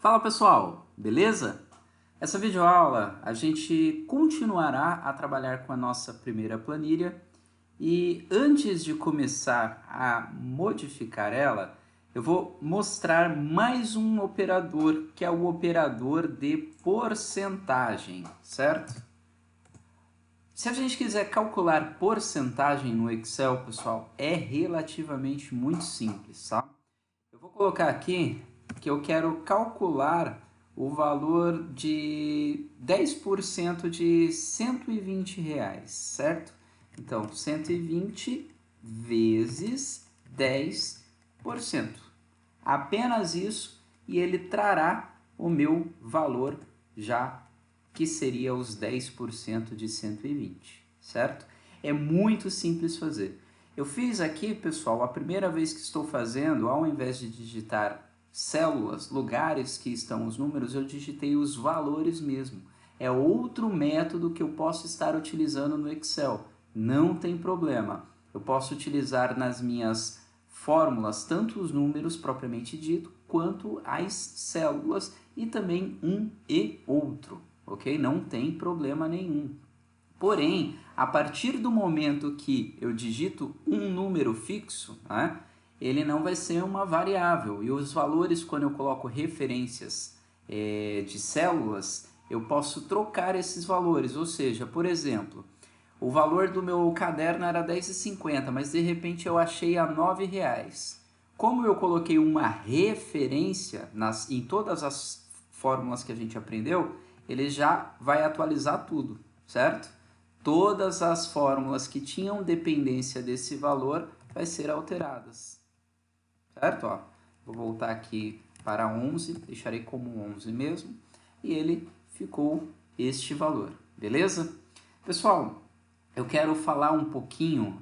Fala pessoal, beleza? Essa videoaula a gente continuará a trabalhar com a nossa primeira planilha e antes de começar a modificar ela, eu vou mostrar mais um operador que é o operador de porcentagem, certo? Se a gente quiser calcular porcentagem no Excel, pessoal, é relativamente muito simples, tá? Eu vou colocar aqui que eu quero calcular o valor de 10% de R$ 120, certo? Então, 120 vezes 10%. Apenas isso e ele trará o meu valor já que seria os 10% de 120, certo? É muito simples fazer. Eu fiz aqui, pessoal, a primeira vez que estou fazendo, ao invés de digitar células, lugares que estão os números, eu digitei os valores mesmo. É outro método que eu posso estar utilizando no Excel. Não tem problema. Eu posso utilizar nas minhas fórmulas tanto os números propriamente dito, quanto as células e também um e outro, ok? Não tem problema nenhum. Porém, a partir do momento que eu digito um número fixo, né, ele não vai ser uma variável. E os valores, quando eu coloco referências de células, eu posso trocar esses valores. Ou seja, por exemplo, o valor do meu caderno era R$10,50, mas de repente eu achei a R$9. Como eu coloquei uma referência em todas as fórmulas que a gente aprendeu, ele já vai atualizar tudo, certo? Todas as fórmulas que tinham dependência desse valor vai ser alteradas, certo? Ó, vou voltar aqui para 11, deixarei como 11 mesmo, e ele ficou este valor, beleza? Pessoal, eu quero falar um pouquinho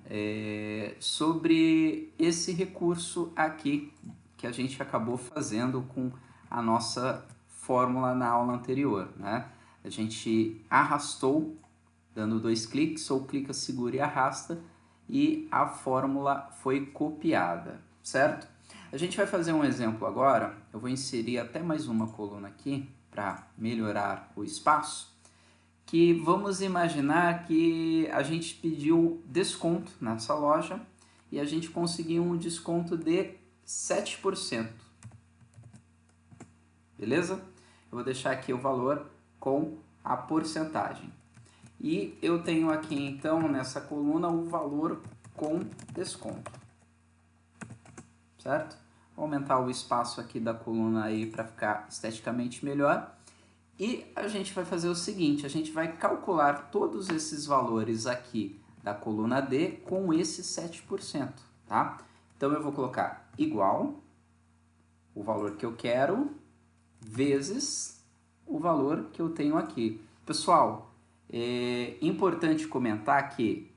sobre esse recurso aqui que a gente acabou fazendo com a nossa fórmula na aula anterior, né? A gente arrastou dando 2 cliques, ou clica, segura e arrasta, e a fórmula foi copiada, certo? A gente vai fazer um exemplo agora, eu vou inserir até mais uma coluna aqui para melhorar o espaço, que vamos imaginar que a gente pediu desconto nessa loja e a gente conseguiu um desconto de 7%, beleza? Eu vou deixar aqui o valor com a porcentagem. E eu tenho aqui então nessa coluna o valor com desconto, certo? Vou aumentar o espaço aqui da coluna aí para ficar esteticamente melhor. E a gente vai fazer o seguinte, a gente vai calcular todos esses valores aqui da coluna D com esse 7%, tá? Então eu vou colocar igual o valor que eu quero vezes o valor que eu tenho aqui. Pessoal, é importante comentar que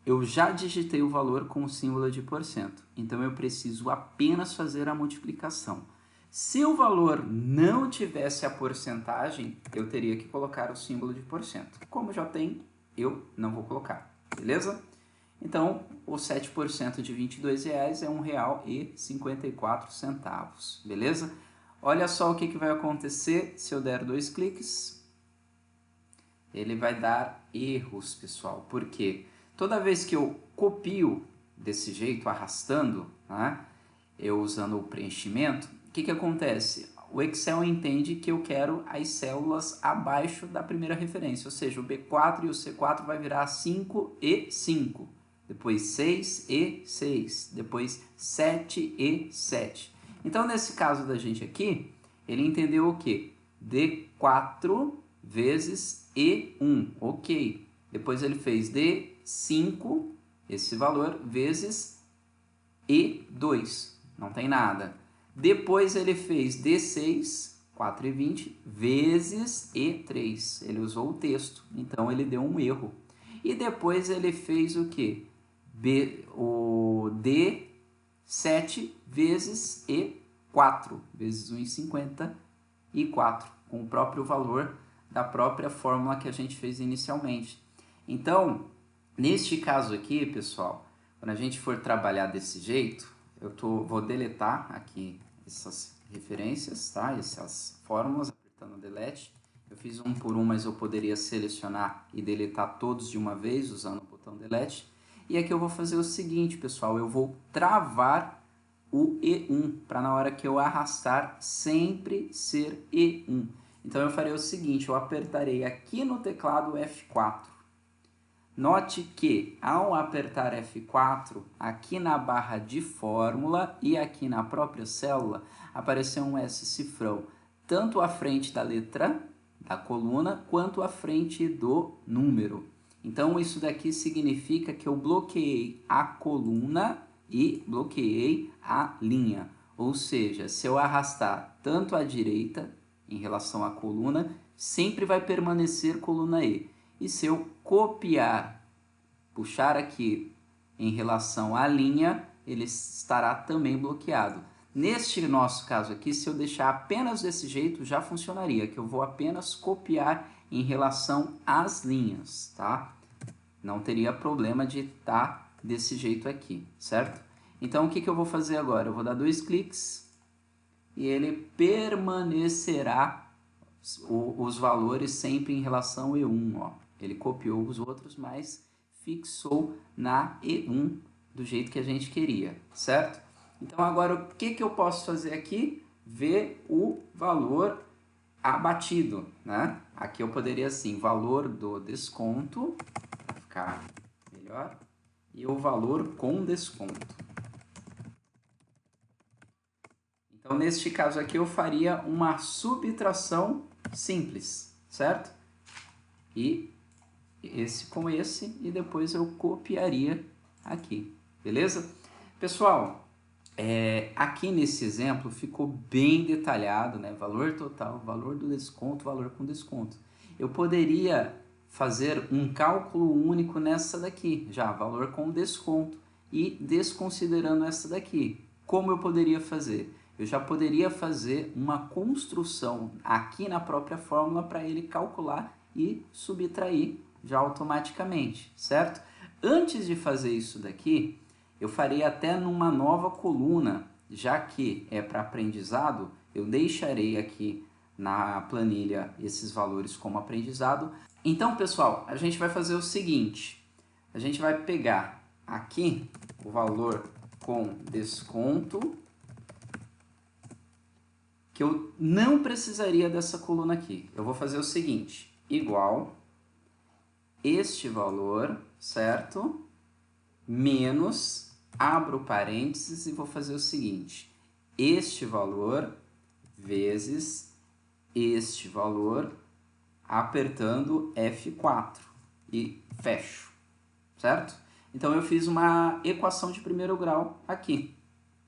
eu já digitei o valor com o símbolo de porcento, então eu preciso apenas fazer a multiplicação. Se o valor não tivesse a porcentagem, eu teria que colocar o símbolo de porcento. Como já tem, eu não vou colocar, beleza? Então, o 7% de R$22 é R$1,54, beleza? Olha só o que vai acontecer se eu der 2 cliques. Ele vai dar erros, pessoal. Por quê? Toda vez que eu copio desse jeito, arrastando, né, eu usando o preenchimento, o que acontece? O Excel entende que eu quero as células abaixo da primeira referência, ou seja, o B4 e o C4 vai virar 5 e 5, depois 6 e 6, depois 7 e 7. Então, nesse caso da gente aqui, ele entendeu o quê? D4 vezes E1, ok. Depois ele fez D5, esse valor, vezes E2, não tem nada. Depois ele fez D6, 4,20, vezes E3, ele usou o texto, então ele deu um erro. E depois ele fez o quê? O D7 vezes E4, vezes 1,54, com o próprio valor da própria fórmula que a gente fez inicialmente. Então, neste caso aqui, pessoal, quando a gente for trabalhar desse jeito, vou deletar aqui essas referências, tá? Essas fórmulas, apertando Delete. Eu fiz um por um, mas eu poderia selecionar e deletar todos de uma vez usando o botão Delete. E aqui eu vou fazer o seguinte, pessoal, eu vou travar o E1 para na hora que eu arrastar sempre ser E1. Então eu farei o seguinte, eu apertarei aqui no teclado F4. Note que ao apertar F4, aqui na barra de fórmula e aqui na própria célula, apareceu um S cifrão, tanto à frente da letra da coluna, quanto à frente do número. Então isso daqui significa que eu bloqueei a coluna e bloqueei a linha. Ou seja, se eu arrastar tanto à direita, em relação à coluna, sempre vai permanecer coluna E. E se eu copiar, puxar aqui em relação à linha, ele estará também bloqueado. Neste nosso caso aqui, se eu deixar apenas desse jeito, já funcionaria, que eu vou apenas copiar em relação às linhas, tá? Não teria problema de estar desse jeito aqui, certo? Então, o que eu vou fazer agora? Eu vou dar 2 cliques e ele permanecerá os valores sempre em relação ao E1, ó. Ele copiou os outros, mas fixou na E1 do jeito que a gente queria, certo? Então agora o que eu posso fazer aqui? Ver o valor abatido, né? Aqui eu poderia assim, valor do desconto, para ficar melhor, e o valor com desconto. Então neste caso aqui eu faria uma subtração simples, certo? E esse com esse, e depois eu copiaria aqui, beleza? Pessoal, aqui nesse exemplo ficou bem detalhado, né? Valor total, valor do desconto, valor com desconto. Eu poderia fazer um cálculo único nessa daqui, já, valor com desconto, e desconsiderando essa daqui. Como eu poderia fazer? Eu já poderia fazer uma construção aqui na própria fórmula para ele calcular e subtrair já automaticamente, certo? Antes de fazer isso daqui, eu farei até numa nova coluna, já que é para aprendizado, eu deixarei aqui na planilha esses valores como aprendizado. Então, pessoal, a gente vai fazer o seguinte, a gente vai pegar aqui o valor com desconto, que eu não precisaria dessa coluna aqui. Eu vou fazer o seguinte, igual este valor, certo? Menos, abro parênteses e vou fazer o seguinte, este valor vezes este valor, apertando F4 e fecho, certo? Então eu fiz uma equação de primeiro grau aqui,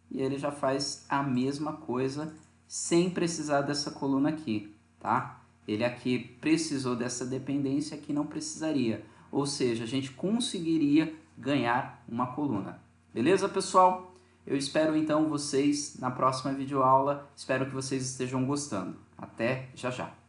e ele já faz a mesma coisa sem precisar dessa coluna aqui, tá? Ele aqui precisou dessa dependência, aqui não precisaria. Ou seja, a gente conseguiria ganhar uma coluna. Beleza, pessoal? Eu espero então vocês na próxima videoaula. Espero que vocês estejam gostando. Até já já!